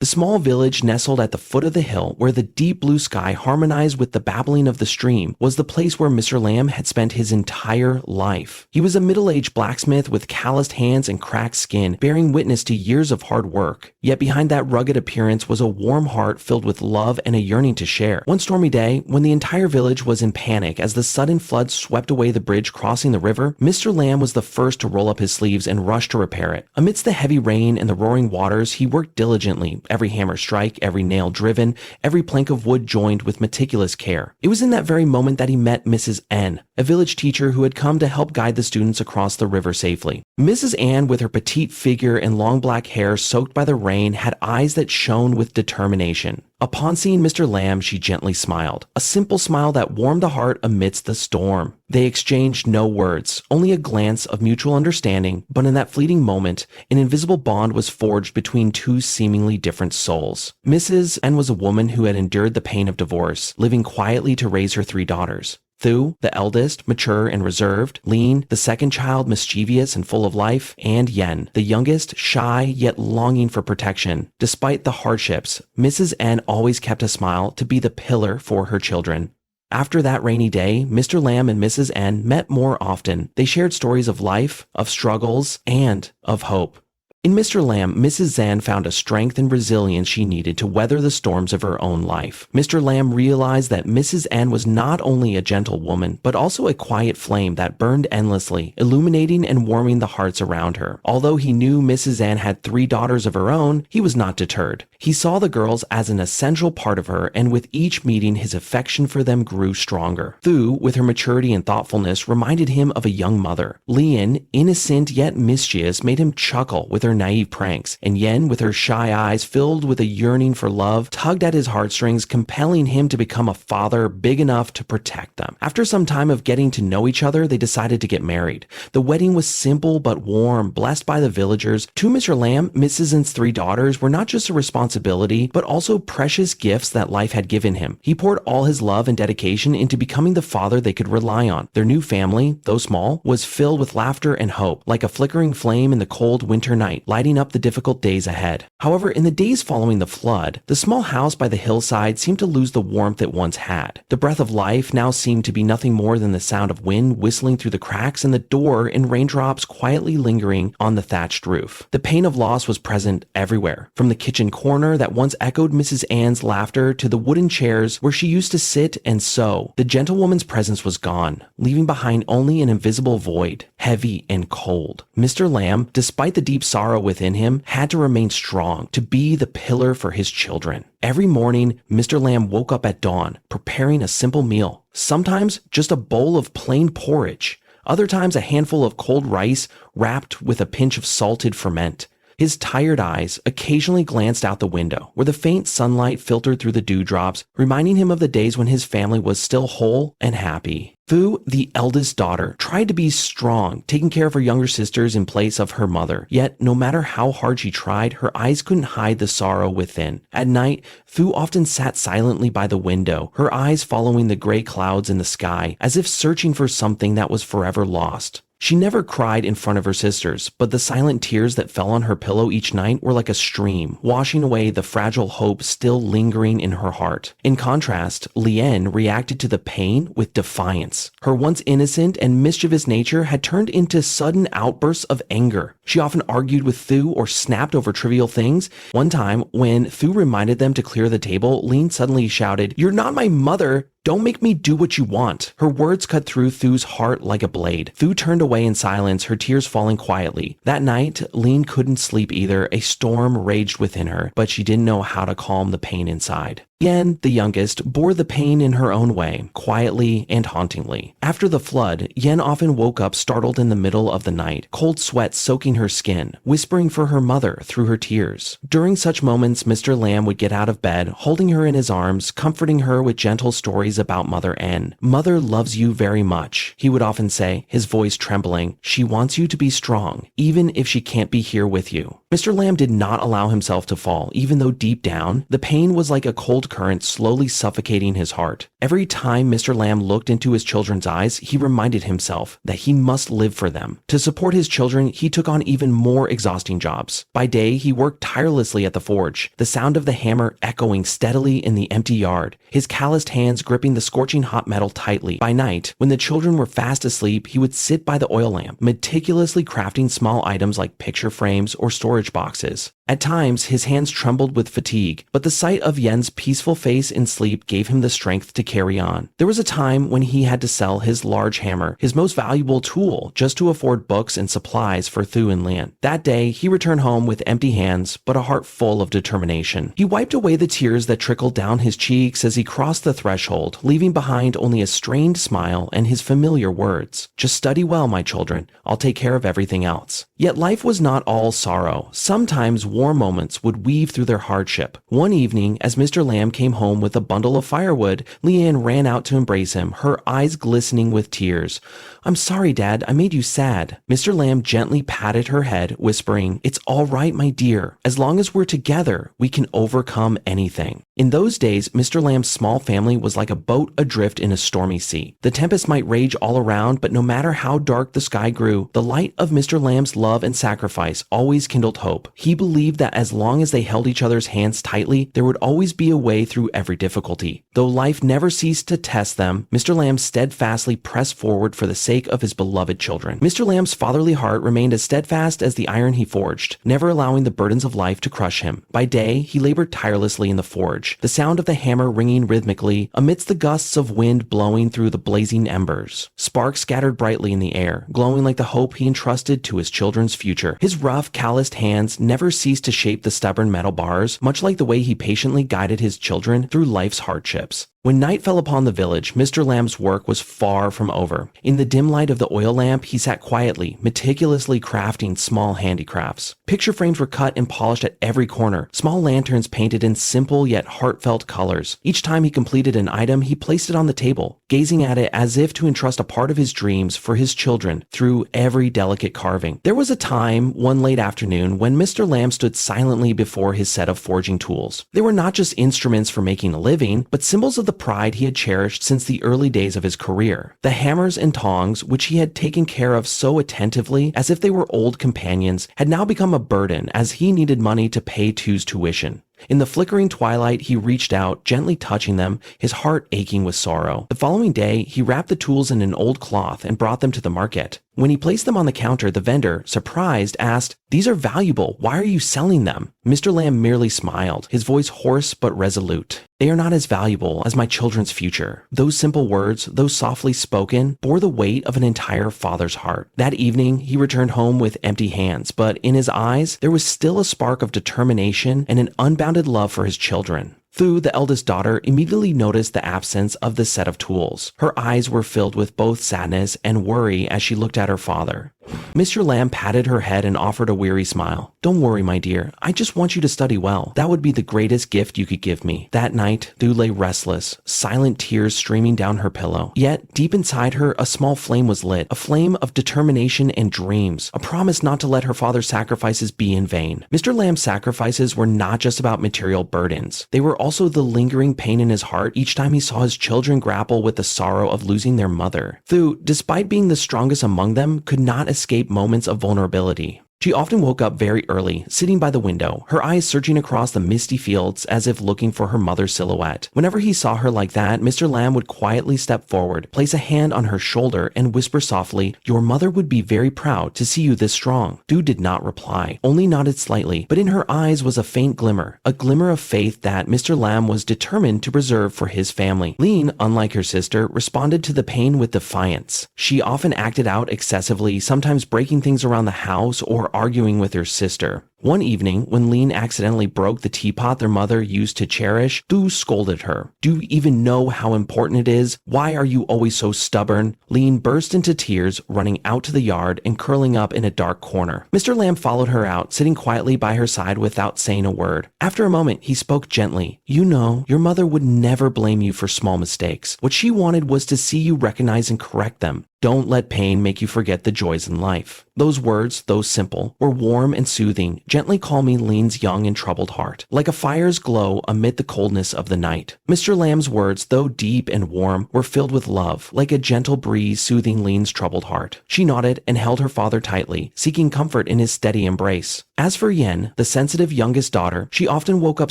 The small village nestled at the foot of the hill, where the deep blue sky harmonized with the babbling of the stream, was the place where Mr. Lamb had spent his entire life. He was a middle-aged blacksmith with calloused hands and cracked skin, bearing witness to years of hard work. Yet behind that rugged appearance was a warm heart filled with love and a yearning to share. One stormy day, when the entire village was in panic as the sudden flood swept away the bridge crossing the river, Mr. Lamb was the first to roll up his sleeves and rush to repair it. Amidst the heavy rain and the roaring waters, he worked diligently, every hammer strike, every nail driven, every plank of wood joined with meticulous care. It was in that very moment that he met Mrs. N, a village teacher who had come to help guide the students across the river safely. Mrs. Ann, with her petite figure and long black hair soaked by the rain, had eyes that shone with determination. Upon seeing Mr. Lamb, she gently smiled, a simple smile that warmed the heart amidst the storm. They exchanged no words, only a glance of mutual understanding, but in that fleeting moment, an invisible bond was forged between two seemingly different souls. Mrs. N was a woman who had endured the pain of divorce, living quietly to raise her 3 daughters. Thu, the eldest, mature and reserved, Lean, the second child, mischievous and full of life, and Yen, the youngest, shy yet longing for protection. Despite the hardships, Mrs. N always kept a smile to be the pillar for her children. After that rainy day, Mr. Lamb and Mrs. N met more often. They shared stories of life, of struggles, and of hope. In Mr. Lamb, Mrs. N found a strength and resilience she needed to weather the storms of her own life. Mr. Lamb realized that Mrs. N was not only a gentle woman, but also a quiet flame that burned endlessly, illuminating and warming the hearts around her. Although he knew Mrs. N had 3 daughters of her own, he was not deterred. He saw the girls as an essential part of her, and with each meeting, his affection for them grew stronger. Thu, with her maturity and thoughtfulness, reminded him of a young mother. Lian, innocent yet mischievous, made him chuckle with her naive pranks, and Yen, with her shy eyes filled with a yearning for love, tugged at his heartstrings, compelling him to become a father big enough to protect them. After some time of getting to know each other, they decided to get married. The wedding was simple but warm, blessed by the villagers. To Mr. Lamb, Mrs. N's 3 daughters were not just a responsibility, but also precious gifts that life had given him. He poured all his love and dedication into becoming the father they could rely on. Their new family, though small, was filled with laughter and hope, like a flickering flame in the cold winter night, lighting up the difficult days ahead. However, in the days following the flood, the small house by the hillside seemed to lose the warmth it once had. The breath of life now seemed to be nothing more than the sound of wind whistling through the cracks in the door and raindrops quietly lingering on the thatched roof. The pain of loss was present everywhere, from the kitchen corner that once echoed Mrs. Ann's laughter to the wooden chairs where she used to sit and sew. The gentlewoman's presence was gone, leaving behind only an invisible void, heavy and cold. Mr. Lamb, despite the deep sorrow within him, had to remain strong, to be the pillar for his children. Every morning, Mr. Lamb woke up at dawn, preparing a simple meal, sometimes just a bowl of plain porridge, other times a handful of cold rice wrapped with a pinch of salted ferment. His tired eyes occasionally glanced out the window, where the faint sunlight filtered through the dewdrops, reminding him of the days when his family was still whole and happy. Thu, the eldest daughter, tried to be strong, taking care of her younger sisters in place of her mother. Yet, no matter how hard she tried, her eyes couldn't hide the sorrow within. At night, Thu often sat silently by the window, her eyes following the gray clouds in the sky, as if searching for something that was forever lost. She never cried in front of her sisters, but the silent tears that fell on her pillow each night were like a stream, washing away the fragile hope still lingering in her heart. In contrast, Lien reacted to the pain with defiance. Her once innocent and mischievous nature had turned into sudden outbursts of anger. She often argued with Thu or snapped over trivial things. One time, when Thu reminded them to clear the table, Lien suddenly shouted, "You're not my mother! Don't make me do what you want." Her words cut through Thu's heart like a blade. Thu turned away in silence, her tears falling quietly. That night, Lean couldn't sleep either. A storm raged within her, but she didn't know how to calm the pain inside. Yen, the youngest, bore the pain in her own way, quietly and hauntingly. After the flood, Yen often woke up startled in the middle of the night, cold sweat soaking her skin, whispering for her mother through her tears. During such moments, Mr. Lamb would get out of bed, holding her in his arms, comforting her with gentle stories about Mother N. "Mother loves you very much," he would often say, his voice trembling. "She wants you to be strong, even if she can't be here with you." Mr. Lamb did not allow himself to fall, even though deep down, the pain was like a cold current slowly suffocating his heart. Every time Mr. Lamb looked into his children's eyes, he reminded himself that he must live for them. To support his children, he took on even more exhausting jobs. By day, he worked tirelessly at the forge, the sound of the hammer echoing steadily in the empty yard, his calloused hands gripping the scorching hot metal tightly. By night, when the children were fast asleep, he would sit by the oil lamp, meticulously crafting small items like picture frames or storage boxes. At times, his hands trembled with fatigue, but the sight of Yen's peaceful face in sleep gave him the strength to carry on. There was a time when he had to sell his large hammer, his most valuable tool, just to afford books and supplies for Thu and Lin. That day, he returned home with empty hands, but a heart full of determination. He wiped away the tears that trickled down his cheeks as he crossed the threshold, leaving behind only a strained smile and his familiar words. "Just study well, my children. I'll take care of everything else." Yet life was not all sorrow. Sometimes warm moments would weave through their hardship. One evening, as Mr. Lamb came home with a bundle of firewood, Leanne ran out to embrace him, her eyes glistening with tears. "I'm sorry, Dad, I made you sad." Mr. Lamb gently patted her head, whispering, "It's all right, my dear. As long as we're together, we can overcome anything." In those days, Mr. Lamb's small family was like a boat adrift in a stormy sea. The tempest might rage all around, but no matter how dark the sky grew, the light of Mr. Lamb's love and sacrifice always kindled hope. He believed that as long as they held each other's hands tightly, there would always be a way through every difficulty. Though life never ceased to test them, Mr. Lamb steadfastly pressed forward for the sake of his beloved children. Mr. Lamb's fatherly heart remained as steadfast as the iron he forged, never allowing the burdens of life to crush him. By day, he labored tirelessly in the forge, the sound of the hammer ringing rhythmically amidst the gusts of wind blowing through the blazing embers. Sparks scattered brightly in the air, glowing like the hope he entrusted to his children's future. His rough, calloused hands never ceased to shape the stubborn metal bars, much like the way he patiently guided his children through life's hardships. When night fell upon the village, Mr. Lamb's work was far from over. In the dim light of the oil lamp, he sat quietly, meticulously crafting small handicrafts. Picture frames were cut and polished at every corner, small lanterns painted in simple yet heartfelt colors. Each time he completed an item, he placed it on the table, gazing at it as if to entrust a part of his dreams for his children through every delicate carving. There was a time, one late afternoon, when Mr. Lamb stood silently before his set of forging tools. They were not just instruments for making a living, but symbols of the pride he had cherished since the early days of his career. The hammers and tongs, which he had taken care of so attentively as if they were old companions, had now become a burden as he needed money to pay Thu's tuition. In the flickering twilight, he reached out, gently touching them, his heart aching with sorrow. The following day, he wrapped the tools in an old cloth and brought them to the market. When he placed them on the counter, the vendor, surprised, asked, "These are valuable. Why are you selling them?" Mr. Lamb merely smiled, his voice hoarse but resolute. "They are not as valuable as my children's future." Those simple words, though softly spoken, bore the weight of an entire father's heart. That evening, he returned home with empty hands, but in his eyes, there was still a spark of determination and an unbounded love for his children. Thu, the eldest daughter, immediately noticed the absence of the set of tools. Her eyes were filled with both sadness and worry as she looked at her father. Mr. Lamb patted her head and offered a weary smile. "Don't worry, my dear. I just want you to study well. That would be the greatest gift you could give me." That night, Thu lay restless, silent tears streaming down her pillow. Yet, deep inside her, a small flame was lit, a flame of determination and dreams, a promise not to let her father's sacrifices be in vain. Mr. Lamb's sacrifices were not just about material burdens. They were also the lingering pain in his heart each time he saw his children grapple with the sorrow of losing their mother. Thu, despite being the strongest among them, could not escape moments of vulnerability. She often woke up very early, sitting by the window, her eyes searching across the misty fields as if looking for her mother's silhouette. Whenever he saw her like that, Mr. Lamb would quietly step forward, place a hand on her shoulder, and whisper softly, "Your mother would be very proud to see you this strong." Thu did not reply, only nodded slightly, but in her eyes was a faint glimmer, a glimmer of faith that Mr. Lamb was determined to preserve for his family. Lean, unlike her sister, responded to the pain with defiance. She often acted out excessively, sometimes breaking things around the house or arguing with her sister. One evening, when Lean accidentally broke the teapot their mother used to cherish, Thu scolded her. "Do you even know how important it is? Why are you always so stubborn?" Lean burst into tears, running out to the yard and curling up in a dark corner. Mr. Lamb followed her out, sitting quietly by her side without saying a word. After a moment, he spoke gently. "You know, your mother would never blame you for small mistakes. What she wanted was to see you recognize and correct them. Don't let pain make you forget the joys in life." Those words, though simple, were warm and soothing, Gently calm me Lean's young and troubled heart, like a fire's glow amid the coldness of the night. Mr. Lamb's words, though deep and warm, were filled with love, like a gentle breeze soothing Lean's troubled heart. She nodded and held her father tightly, seeking comfort in his steady embrace. As for Yen, the sensitive youngest daughter, she often woke up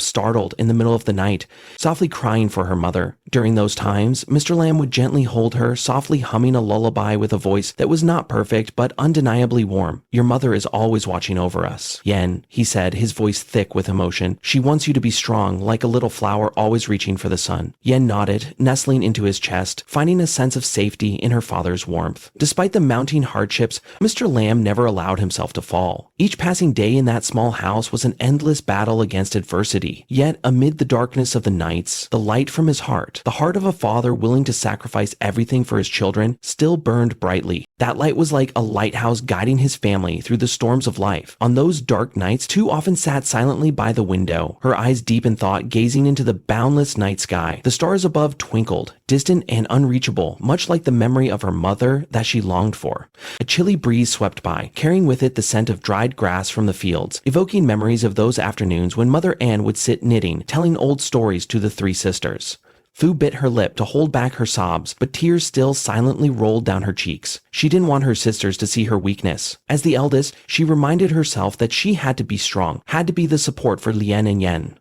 startled in the middle of the night, softly crying for her mother. During those times, Mr. Lamb would gently hold her, softly humming a lullaby with a voice that was not perfect but undeniably warm. Your mother is always watching over us. Yen, he said, his voice thick with emotion. She wants you to be strong, like a little flower always reaching for the sun. Yen nodded, nestling into his chest, finding a sense of safety in her father's warmth. Despite the mounting hardships, Mr. Lamb never allowed himself to fall. Each passing day in that small house was an endless battle against adversity. Yet, amid the darkness of the nights, the light from his heart, the heart of a father willing to sacrifice everything for his children, still burned brightly. That light was like a lighthouse guiding his family through the storms of life. On those dark nights, Tu often sat silently by the window, her eyes deep in thought, gazing into the boundless night sky. The stars above twinkled, distant and unreachable, much like the memory of her mother that she longed for. A chilly breeze swept by, carrying with it the scent of dried grass from the fields, evoking memories of those afternoons when Mother Ann would sit knitting, telling old stories to the three sisters. Fu bit her lip to hold back her sobs, but tears still silently rolled down her cheeks. She didn't want her sisters to see her weakness. As the eldest, she reminded herself that she had to be strong, had to be the support for Lien and Yen.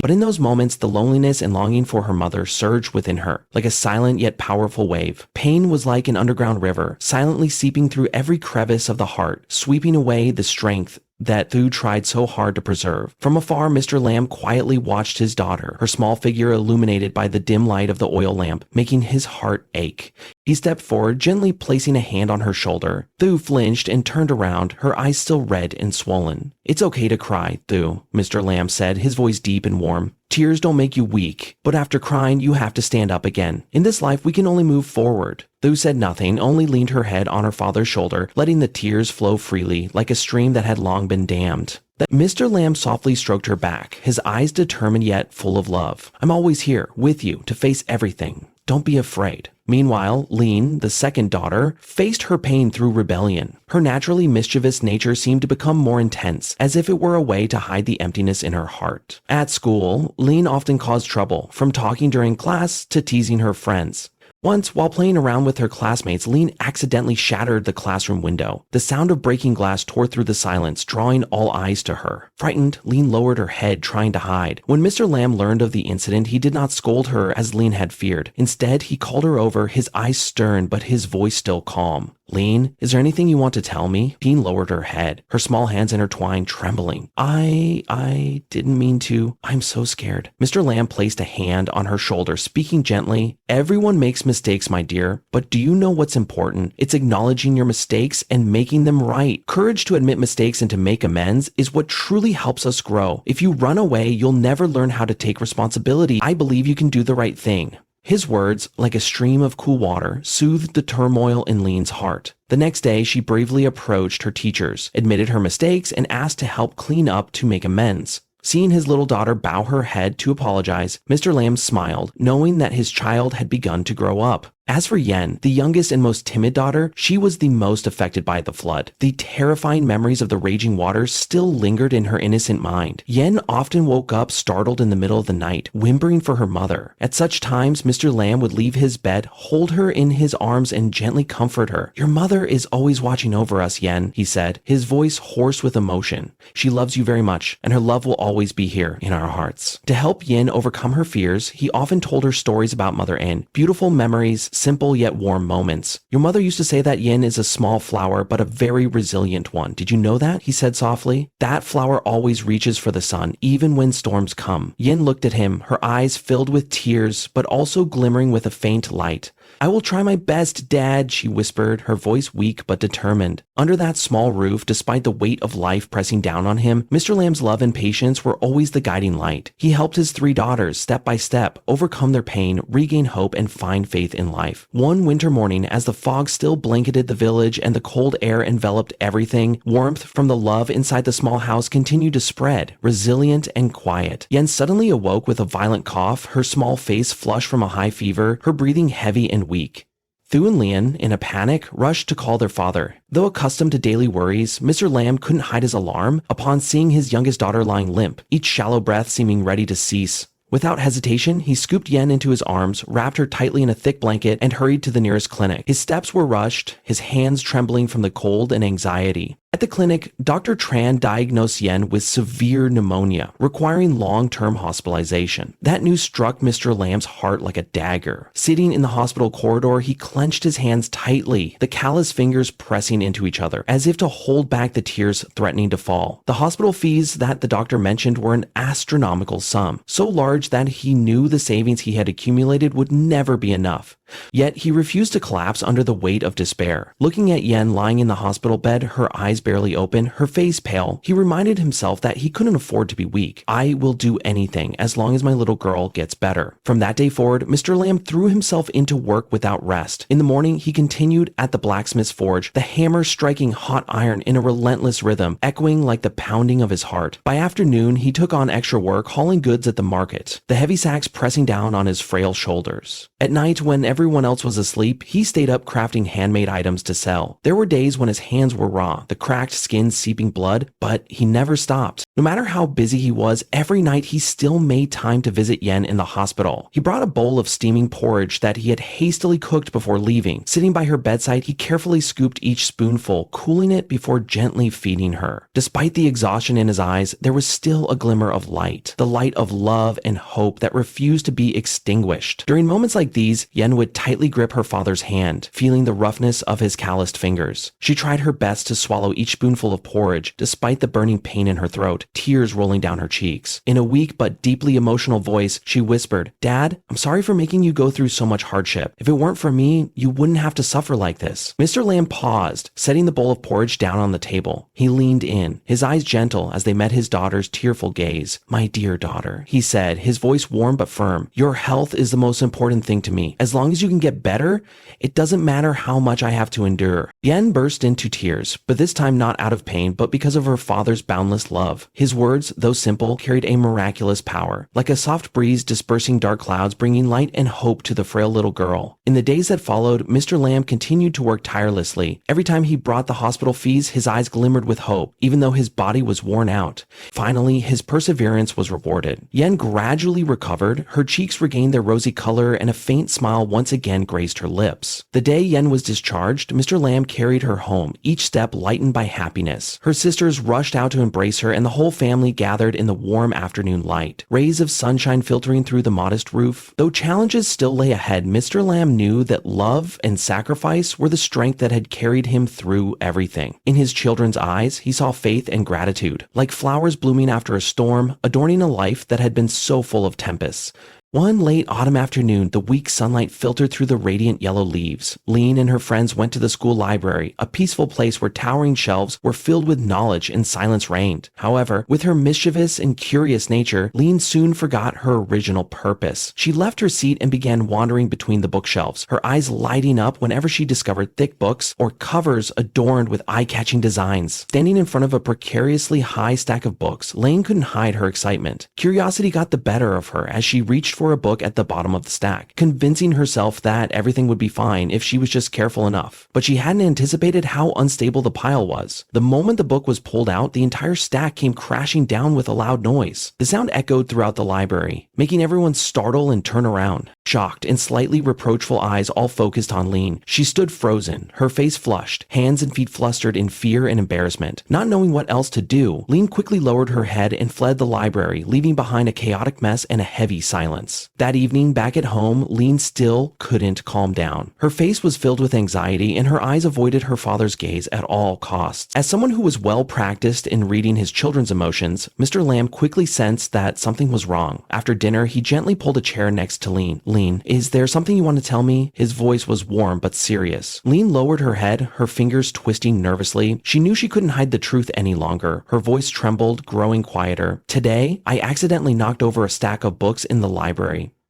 But in those moments, the loneliness and longing for her mother surged within her, like a silent yet powerful wave. Pain was like an underground river, silently seeping through every crevice of the heart, sweeping away the strength that Thu tried so hard to preserve. From afar, Mr. Lamb quietly watched his daughter, her small figure illuminated by the dim light of the oil lamp, making his heart ache. He stepped forward, gently placing a hand on her shoulder. Thu flinched and turned around, her eyes still red and swollen. It's okay to cry, Thu, Mr. Lamb said, his voice deep and warm. Tears don't make you weak, but after crying, you have to stand up again. In this life, we can only move forward. Thu said nothing, only leaned her head on her father's shoulder, letting the tears flow freely, like a stream that had long been dammed. Mr. Lamb softly stroked her back, his eyes determined yet full of love. I'm always here, with you, to face everything. Don't be afraid. Meanwhile, Lean, the second daughter, faced her pain through rebellion. Her naturally mischievous nature seemed to become more intense, as if it were a way to hide the emptiness in her heart. At school, Lean often caused trouble, from talking during class to teasing her friends. Once, while playing around with her classmates, Lean accidentally shattered the classroom window. The sound of breaking glass tore through the silence, drawing all eyes to her. Frightened, Lean lowered her head, trying to hide. When Mr. Lamb learned of the incident, he did not scold her as Lean had feared. Instead, he called her over, his eyes stern but his voice still calm. Lean, is there anything you want to tell me? Jean lowered her head, her small hands intertwined, trembling. I didn't mean to. I'm so scared. Mr. Lamb placed a hand on her shoulder, speaking gently. Everyone makes mistakes, my dear, but do you know what's important? It's acknowledging your mistakes and making them right. Courage to admit mistakes and to make amends is what truly helps us grow. If you run away, you'll never learn how to take responsibility. I believe you can do the right thing. His words, like a stream of cool water, soothed the turmoil in Lean's heart. The next day, she bravely approached her teachers, admitted her mistakes, and asked to help clean up to make amends. Seeing his little daughter bow her head to apologize, Mr. Lamb smiled, knowing that his child had begun to grow up. As for Yen, the youngest and most timid daughter, she was the most affected by the flood. The terrifying memories of the raging waters still lingered in her innocent mind. Yen often woke up startled in the middle of the night, whimpering for her mother. At such times, Mr. Lamb would leave his bed, hold her in his arms, and gently comfort her. Your mother is always watching over us, Yen, he said, his voice hoarse with emotion. She loves you very much, and her love will always be here in our hearts. To help Yen overcome her fears, he often told her stories about Mother Ann, beautiful memories, simple yet warm moments. Your mother used to say that Yin is a small flower, but a very resilient one. Did you know that? He said softly. That flower always reaches for the sun, even when storms come. Yin looked at him, her eyes filled with tears, but also glimmering with a faint light. I will try my best, Dad, she whispered, her voice weak but determined. Under that small roof, despite the weight of life pressing down on him, Mr. Lamb's love and patience were always the guiding light. He helped his three daughters, step by step, overcome their pain, regain hope, and find faith in life. One winter morning, as the fog still blanketed the village and the cold air enveloped everything, warmth from the love inside the small house continued to spread, resilient and quiet. Yen suddenly awoke with a violent cough, her small face flushed from a high fever, her breathing heavy and weak. Thu and Lian, in a panic, rushed to call their father. Though accustomed to daily worries, Mr. Lamb couldn't hide his alarm upon seeing his youngest daughter lying limp, each shallow breath seeming ready to cease. Without hesitation, he scooped Yen into his arms, wrapped her tightly in a thick blanket, and hurried to the nearest clinic. His steps were rushed, his hands trembling from the cold and anxiety. At the clinic, Dr. Tran diagnosed Yen with severe pneumonia, requiring long-term hospitalization. That news struck Mr. Lamb's heart like a dagger. Sitting in the hospital corridor, he clenched his hands tightly, the callous fingers pressing into each other, as if to hold back the tears threatening to fall. The hospital fees that the doctor mentioned were an astronomical sum, so large that he knew the savings he had accumulated would never be enough. Yet he refused to collapse under the weight of despair. Looking at Yen lying in the hospital bed, her eyes barely open, her face pale, he reminded himself that he couldn't afford to be weak. I will do anything as long as my little girl gets better. From that day forward, Mr. Lamb threw himself into work without rest. In the morning, he continued at the blacksmith's forge, the hammer striking hot iron in a relentless rhythm, echoing like the pounding of his heart. By afternoon, he took on extra work hauling goods at the market, the heavy sacks pressing down on his frail shoulders. At night, when everyone else was asleep, he stayed up crafting handmade items to sell. There were days when his hands were raw, the cracked skin seeping blood, but he never stopped. No matter how busy he was, every night he still made time to visit Yen in the hospital. He brought a bowl of steaming porridge that he had hastily cooked before leaving. Sitting by her bedside, he carefully scooped each spoonful, cooling it before gently feeding her. Despite the exhaustion in his eyes, there was still a glimmer of light, the light of love and hope that refused to be extinguished. During moments like these, Yen would tightly grip her father's hand, feeling the roughness of his calloused fingers. She tried her best to swallow each spoonful of porridge, despite the burning pain in her throat, tears rolling down her cheeks. In a weak but deeply emotional voice, she whispered, "Dad, I'm sorry for making you go through so much hardship. If it weren't for me, you wouldn't have to suffer like this." Mr. Lamb paused, setting the bowl of porridge down on the table. He leaned in, his eyes gentle as they met his daughter's tearful gaze. "My dear daughter," he said, his voice warm but firm, "your health is the most important thing to me. As long as you can get better, it doesn't matter how much I have to endure." Yen burst into tears, but this time not out of pain, but because of her father's boundless love. His words, though simple, carried a miraculous power, like a soft breeze dispersing dark clouds, bringing light and hope to the frail little girl. In the days that followed, Mr. Lamb continued to work tirelessly. Every time he brought the hospital fees, his eyes glimmered with hope, even though his body was worn out. Finally, his perseverance was rewarded. Yen gradually recovered, her cheeks regained their rosy color, and a faint smile once again graced her lips. The day Yen was discharged, Mr. Lamb carried her home, each step lightened by happiness. Her sisters rushed out to embrace her, and the whole family gathered in the warm afternoon light, rays of sunshine filtering through the modest roof. Though challenges still lay ahead, Mr. Lamb knew that love and sacrifice were the strength that had carried him through everything. In his children's eyes, he saw faith and gratitude, like flowers blooming after a storm, adorning a life that had been so full of tempests. One late autumn afternoon, the weak sunlight filtered through the radiant yellow leaves. Lean and her friends went to the school library, a peaceful place where towering shelves were filled with knowledge and silence reigned. However, with her mischievous and curious nature, Lean soon forgot her original purpose. She left her seat and began wandering between the bookshelves, her eyes lighting up whenever she discovered thick books or covers adorned with eye-catching designs. Standing in front of a precariously high stack of books, Lane couldn't hide her excitement. Curiosity got the better of her as she reached for a book at the bottom of the stack, convincing herself that everything would be fine if she was just careful enough. But she hadn't anticipated how unstable the pile was. The moment the book was pulled out, the entire stack came crashing down with a loud noise. The sound echoed throughout the library, making everyone startle and turn around. Shocked and slightly reproachful eyes all focused on Lean. She stood frozen, her face flushed, hands and feet flustered in fear and embarrassment. Not knowing what else to do, Lean quickly lowered her head and fled the library, leaving behind a chaotic mess and a heavy silence. That evening, back at home, Lean still couldn't calm down. Her face was filled with anxiety, and her eyes avoided her father's gaze at all costs. As someone who was well practiced in reading his children's emotions, Mr. Lamb quickly sensed that something was wrong. After dinner, he gently pulled a chair next to Lean. "Lean, is there something you want to tell me?" His voice was warm but serious. Lean lowered her head, her fingers twisting nervously. She knew she couldn't hide the truth any longer. Her voice trembled, growing quieter. "Today, I accidentally knocked over a stack of books in the library.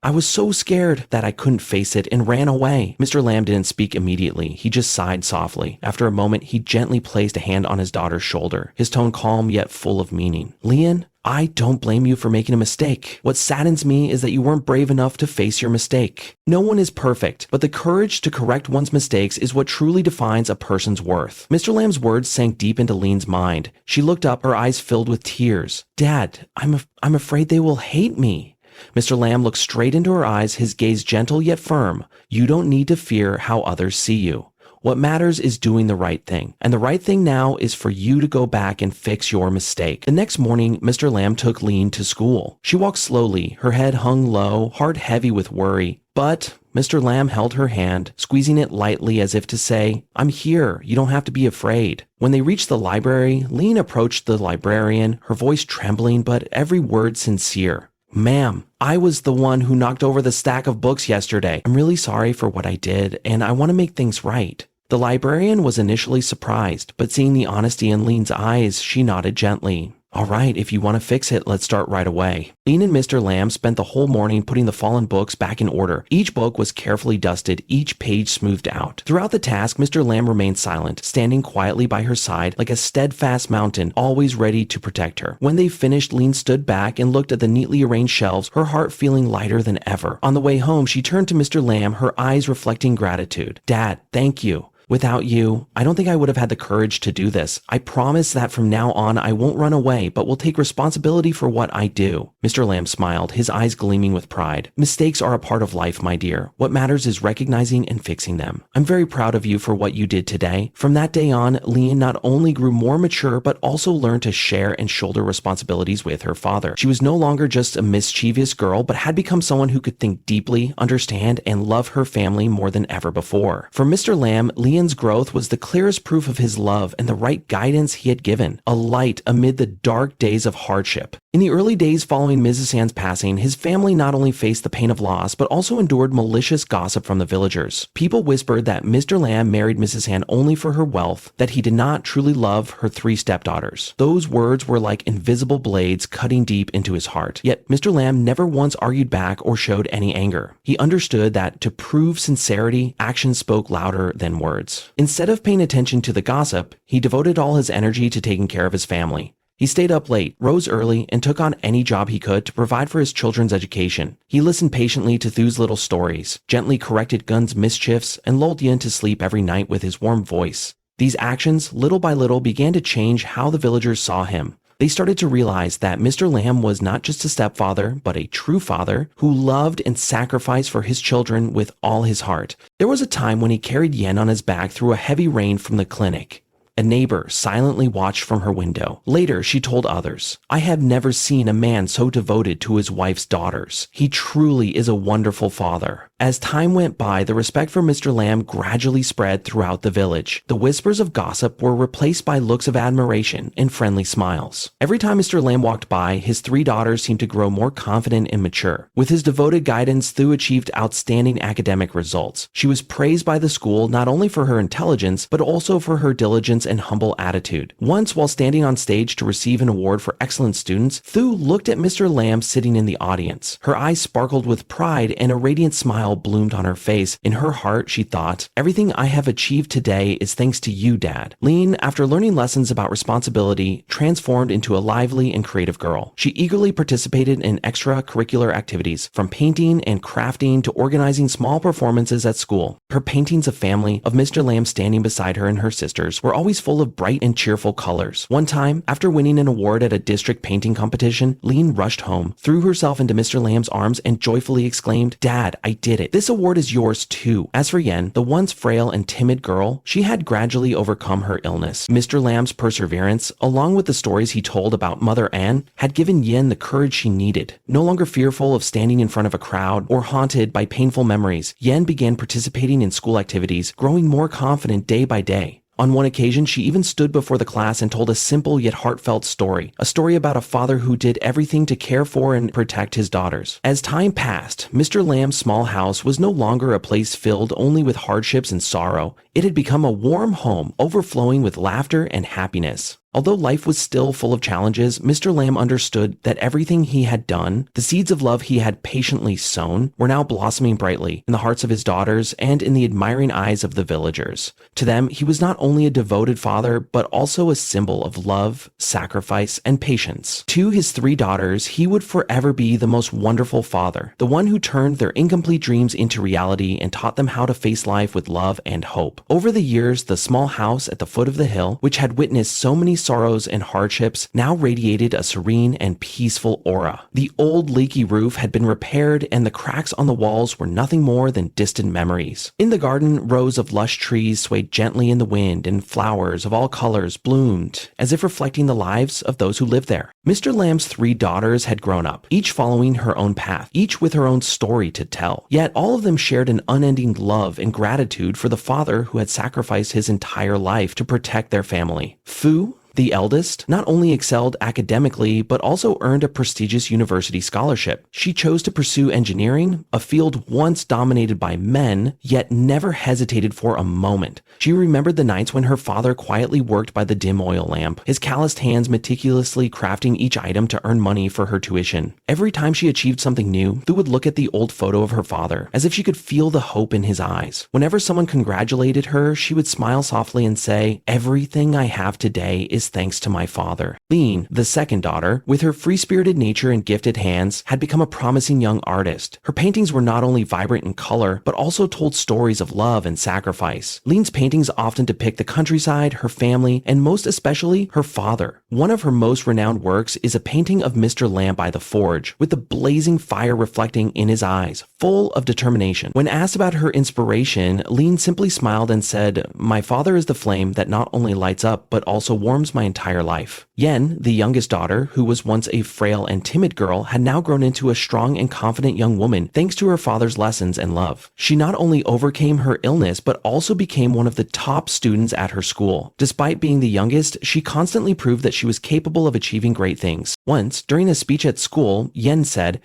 I was so scared that I couldn't face it and ran away. Mr. Lamb didn't speak immediately. He just sighed softly. After a moment, he gently placed a hand on his daughter's shoulder, his tone calm yet full of meaning. Leon, I don't blame you for making a mistake. What saddens me is that you weren't brave enough to face your mistake. No one is perfect, but the courage to correct one's mistakes is what truly defines a person's worth. Mr. Lamb's words sank deep into Lean's mind. She looked up, her eyes filled with tears. Dad, I'm afraid they will hate me. Mr. Lamb looked straight into her eyes, his gaze gentle yet firm. You don't need to fear how others see you. What matters is doing the right thing. And the right thing now is for you to go back and fix your mistake. The next morning, Mr. Lamb took Lean to school. She walked slowly, her head hung low, heart heavy with worry. But Mr. Lamb held her hand, squeezing it lightly as if to say, I'm here, you don't have to be afraid. When they reached the library, Lean approached the librarian, her voice trembling but every word sincere. Ma'am, I was the one who knocked over the stack of books yesterday. I'm really sorry for what I did, and I want to make things right. The librarian was initially surprised, but seeing the honesty in Lean's eyes, she nodded gently. All right, if you want to fix it, let's start right away. Lean and Mr. Lamb spent the whole morning putting the fallen books back in order. Each book was carefully dusted, each page smoothed out. Throughout the task, Mr. Lamb remained silent, standing quietly by her side like a steadfast mountain, always ready to protect her. When they finished, Lean stood back and looked at the neatly arranged shelves, her heart feeling lighter than ever. On the way home, she turned to Mr. Lamb, her eyes reflecting gratitude. Dad, thank you. Without you, I don't think I would have had the courage to do this. I promise that from now on, I won't run away, but will take responsibility for what I do. Mr. Lamb smiled, his eyes gleaming with pride. Mistakes are a part of life, my dear. What matters is recognizing and fixing them. I'm very proud of you for what you did today. From that day on, Lean not only grew more mature, but also learned to share and shoulder responsibilities with her father. She was no longer just a mischievous girl, but had become someone who could think deeply, understand, and love her family more than ever before. For Mr. Lamb, Leon's growth was the clearest proof of his love and the right guidance he had given, a light amid the dark days of hardship. In the early days following Mrs. Hand's passing, his family not only faced the pain of loss, but also endured malicious gossip from the villagers. People whispered that Mr. Lamb married Mrs. Hand only for her wealth, that he did not truly love her 3 stepdaughters. Those words were like invisible blades cutting deep into his heart. Yet Mr. Lamb never once argued back or showed any anger. He understood that to prove sincerity, actions spoke louder than words. Instead of paying attention to the gossip, he devoted all his energy to taking care of his family. He stayed up late, rose early, and took on any job he could to provide for his children's education. He listened patiently to Thu's little stories, gently corrected Gun's mischiefs, and lulled Yin to sleep every night with his warm voice. These actions, little by little, began to change how the villagers saw him. They started to realize that Mr. Lamb was not just a stepfather, but a true father who loved and sacrificed for his children with all his heart. There was a time when he carried Yen on his back through a heavy rain from the clinic. A neighbor silently watched from her window. Later, she told others, I have never seen a man so devoted to his wife's daughters. He truly is a wonderful father. As time went by, the respect for Mr. Lamb gradually spread throughout the village. The whispers of gossip were replaced by looks of admiration and friendly smiles. Every time Mr. Lamb walked by, his 3 daughters seemed to grow more confident and mature. With his devoted guidance, Thu achieved outstanding academic results. She was praised by the school not only for her intelligence, but also for her diligence and humble attitude. Once, while standing on stage to receive an award for excellent students, Thu looked at Mr. Lamb sitting in the audience. Her eyes sparkled with pride and a radiant smile bloomed on her face. In her heart, she thought, everything I have achieved today is thanks to you, Dad. Lean, after learning lessons about responsibility, transformed into a lively and creative girl. She eagerly participated in extracurricular activities, from painting and crafting to organizing small performances at school. Her paintings of family, of Mr. Lamb standing beside her and her sisters, were always full of bright and cheerful colors. One time, after winning an award at a district painting competition, Lean rushed home, threw herself into Mr. Lamb's arms, and joyfully exclaimed, Dad, I did it. This award is yours too. As for Yen, the once frail and timid girl, she had gradually overcome her illness. Mr. Lamb's perseverance, along with the stories he told about Mother Anne, had given Yen the courage she needed. No longer fearful of standing in front of a crowd or haunted by painful memories, Yen began participating in school activities, growing more confident day by day. On one occasion, she even stood before the class and told a simple yet heartfelt story, a story about a father who did everything to care for and protect his daughters. As time passed, Mr. Lamb's small house was no longer a place filled only with hardships and sorrow. It had become a warm home, overflowing with laughter and happiness. Although life was still full of challenges, Mr. Lamb understood that everything he had done, the seeds of love he had patiently sown, were now blossoming brightly in the hearts of his daughters and in the admiring eyes of the villagers. To them, he was not only a devoted father, but also a symbol of love, sacrifice, and patience. To his 3 daughters, he would forever be the most wonderful father, the one who turned their incomplete dreams into reality and taught them how to face life with love and hope. Over the years, the small house at the foot of the hill, which had witnessed so many sorrows and hardships, now radiated a serene and peaceful aura. The old leaky roof had been repaired and the cracks on the walls were nothing more than distant memories. In the garden, rows of lush trees swayed gently in the wind and flowers of all colors bloomed, as if reflecting the lives of those who lived there. Mr. Lamb's 3 daughters had grown up, each following her own path, each with her own story to tell. Yet all of them shared an unending love and gratitude for the father who had sacrificed his entire life to protect their family. Fu, the eldest, not only excelled academically, but also earned a prestigious university scholarship. She chose to pursue engineering, a field once dominated by men, yet never hesitated for a moment. She remembered the nights when her father quietly worked by the dim oil lamp, his calloused hands meticulously crafting each item to earn money for her tuition. Every time she achieved something new, Fu would look at the old photo of her father, as if she could feel the hope in his eyes. Whenever someone congratulated her, she would smile softly and say, "Everything I have today is thanks to my father." Lean, the second daughter, with her free-spirited nature and gifted hands, had become a promising young artist. Her paintings were not only vibrant in color, but also told stories of love and sacrifice. Lean's paintings often depict the countryside, her family, and most especially her father. One of her most renowned works is a painting of Mr. Lamb by the forge, with the blazing fire reflecting in his eyes, full of determination. When asked about her inspiration, Lean simply smiled and said, "My father is the flame that not only lights up, but also warms my entire life." Yen, the youngest daughter, who was once a frail and timid girl, had now grown into a strong and confident young woman thanks to her father's lessons and love. She not only overcame her illness, but also became one of the top students at her school. Despite being the youngest, she constantly proved that she was capable of achieving great things. Once, during a speech at school, Yen said,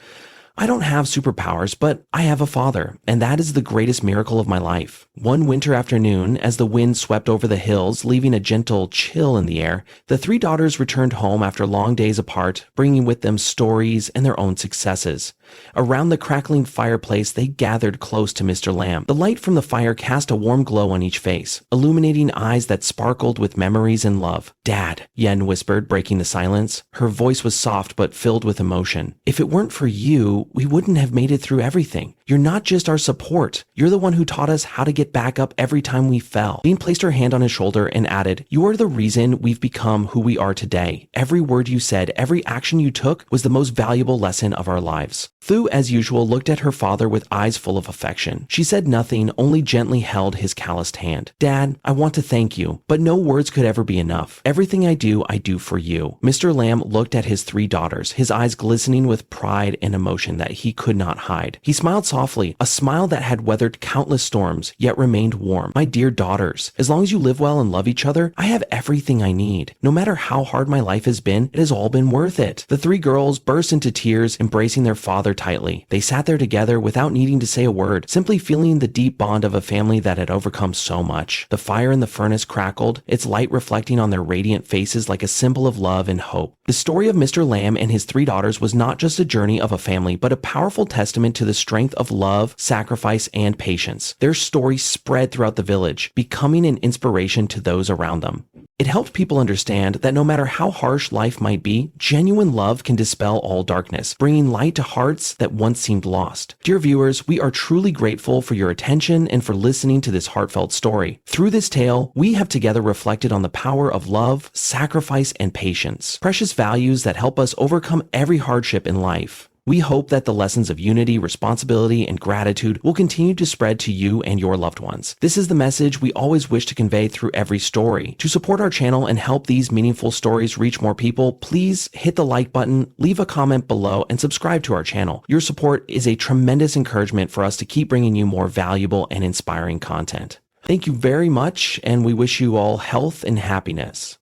"I don't have superpowers, but I have a father, and that is the greatest miracle of my life." One winter afternoon, as the wind swept over the hills, leaving a gentle chill in the air, the 3 daughters returned home after long days apart, bringing with them stories and their own successes. Around the crackling fireplace, they gathered close to Mr. Lamb. The light from the fire cast a warm glow on each face, illuminating eyes that sparkled with memories and love. "Dad," Yen whispered, breaking the silence. Her voice was soft but filled with emotion. "If it weren't for you, we wouldn't have made it through everything. You're not just our support. You're the one who taught us how to get back up every time we fell." Lean placed her hand on his shoulder and added, "You are the reason we've become who we are today. Every word you said, every action you took was the most valuable lesson of our lives." Fu, as usual, looked at her father with eyes full of affection. She said nothing, only gently held his calloused hand. "Dad, I want to thank you, but no words could ever be enough. Everything I do for you." Mr. Lamb looked at his 3 daughters, his eyes glistening with pride and emotion that he could not hide. He smiled softly, a smile that had weathered countless storms, yet remained warm. "My dear daughters, as long as you live well and love each other, I have everything I need. No matter how hard my life has been, it has all been worth it." The 3 girls burst into tears, embracing their father tightly. They sat there together without needing to say a word, simply feeling the deep bond of a family that had overcome so much. The fire in the furnace crackled, its light reflecting on their radiant faces like a symbol of love and hope. The story of Mr. Lamb and his 3 daughters was not just a journey of a family, but a powerful testament to the strength of love, sacrifice, and patience. Their story spread throughout the village, becoming an inspiration to those around them. It helped people understand that no matter how harsh life might be, genuine love can dispel all darkness, bringing light to hearts that once seemed lost. Dear viewers, we are truly grateful for your attention and for listening to this heartfelt story. Through this tale, we have together reflected on the power of love, sacrifice, and patience, precious values that help us overcome every hardship in life. We hope that the lessons of unity, responsibility, and gratitude will continue to spread to you and your loved ones. This is the message we always wish to convey through every story. To support our channel and help these meaningful stories reach more people, please hit the like button, leave a comment below, and subscribe to our channel. Your support is a tremendous encouragement for us to keep bringing you more valuable and inspiring content. Thank you very much, and we wish you all health and happiness.